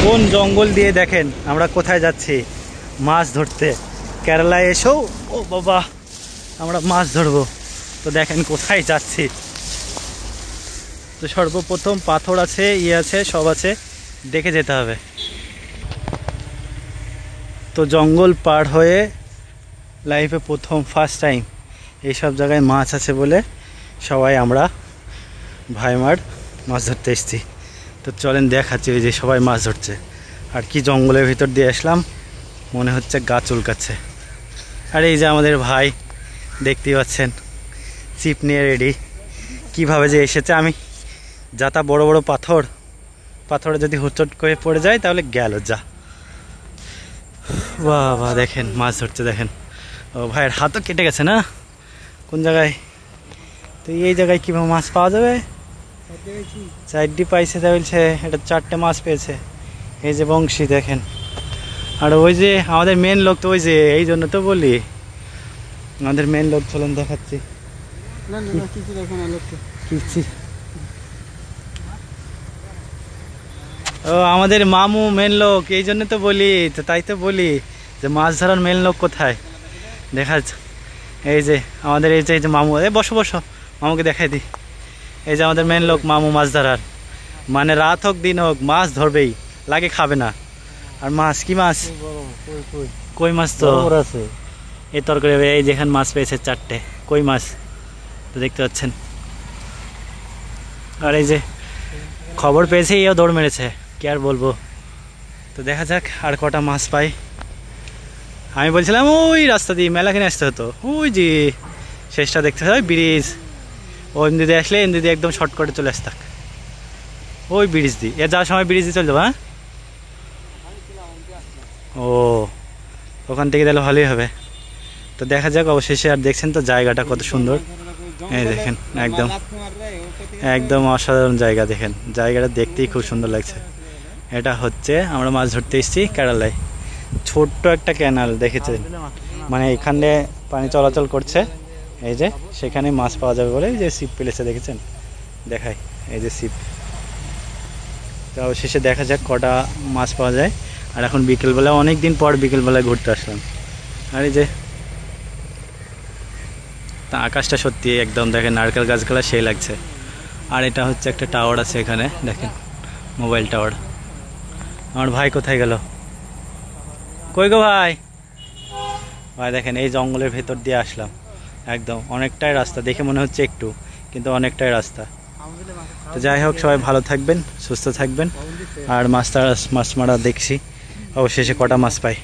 কোন জঙ্গল দিয়ে দেখেন আমরা কোথায় যাচ্ছি মাছ ধরতে। কেরালায় এসেও ও বাবা আমরা মাছ ধরবো। তো দেখেন কোথায় যাচ্ছি। তো সর্বপ্রথম পাথর আছে, আছে, সব আছে, দেখে যেতে হবে। তো জঙ্গল পার হয়ে লাইফে প্রথম ফার্স্ট টাইম এইসব জায়গায় মাছ আছে বলে সবাই আমরা ভাইমার মাছ ধরতে এসেছি। তো চলেন দেখাচ্ছি ওই যে সবাই মাছ ধরছে। আর কি জঙ্গলের ভিতর দিয়ে আসলাম, মনে হচ্ছে গা চুলকাচ্ছে। আর এই যে আমাদের ভাই দেখতেই পাচ্ছেন ছিপ নিয়ে রেডি। কিভাবে যে এসেছে, আমি যাতা বড় বড় পাথরে যদি হুচট করে পড়ে যায় তাহলে গেল যা। বাহ বাহ দেখেন মাছ ধরছে দেখেন। ও ভাইয়ের হাতও কেটে গেছে না কোন জায়গায়। তো এই জায়গায় কীভাবে মাছ পাওয়া যাবে? 4টি পাইছে, তা বলছে এটা 4টে মাছ পেয়েছে। এই যে বংশী দেখেন। আর ওই যে আমাদের মেন লোক, তো ওই যে এই জন্য তো বলি আমাদের মেন লোক, চলেন দেখাচ্ছি। ও আমাদের মামু মেন লোক, এই জন্য তো বলি। তো তাই তো বলি যে মাছ ধরার মেন লোক কোথায় দেখা। এই যে আমাদের এই যে মামু, বসো বসো, মামুকে দেখাই দিই। এই যে আমাদের মেন লোক মামু মাছ ধরার, মানে রাত হোক দিন হোক মাছ ধরবেই, লাগে খাবে না। আর মাছ কি মাছ? কই মাছ। তো এই তরকারি এই যেখানে মাছ পেয়েছে 4টে কই মাছ, তো দেখতে পাচ্ছেন। আর এই যে খবর পেয়েছে এও দৌড় মেরেছে, কি আর বলবো। তো দেখা যাক আর কটা মাছ পাই। আমি বলছিলাম ওই রাস্তা দিয়ে মেলাখানে আসতে হতো, ওই যে শেষটা দেখতে হয় ব্রিজ, ও এমনি দিয়ে আসলে এমনি দিয়ে একদম শর্টকাটে চলে আসতাক ওই ব্রিজ দিয়ে। এ যাওয়ার সময় ব্রিজ দিয়ে চলে যাবো। হ্যাঁ, ও ওখান থেকে তাহলে ভালোই হবে। তো দেখা যাক অবশেষে। আর দেখছেন তো জায়গাটা কত সুন্দর, এই দেখেন একদম একদম অসাধারণ জায়গা। দেখেন জায়গাটা দেখতেই খুব সুন্দর লাগছে। এটা হচ্ছে আমরা মাছ ধরতে এসেছি কেরালায়। ছোট্ট একটা ক্যানাল দেখেছেন, মানে এখানে পানি চলাচল করছে। এই যে সেখানে মাছ পাওয়া যাবে বলে যে ছিপ পেলেছে দেখেছেন, দেখাই এই যে ছিপ। তো অবশেষে দেখা যাক কটা মাছ পাওয়া যায়। আর এখন বিকেলবেলা, অনেক দিন পর বিকেলবেলায় ঘুরতে আসলাম। আর এই যে তা আকাশটা সত্যি একদম দেখেন নারকেল গাছগুলা সেই লাগছে। আর এটা হচ্ছে একটা টাওয়ার আছে এখানে দেখেন, মোবাইল টাওয়ার। আমার ভাই কোথায় গেল? কই গো ভাই? ভাই দেখেন এই জঙ্গলের ভেতর দিয়ে আসলাম, একদম অনেকটাই রাস্তা, দেখে মনে হচ্ছে একটু, কিন্তু অনেকটাই রাস্তা। তো যাই হোক সবাই ভালো থাকবেন, সুস্থ থাকবেন। আর মাছ মারা দেখছি অবশেষে কটা মাছ পাই।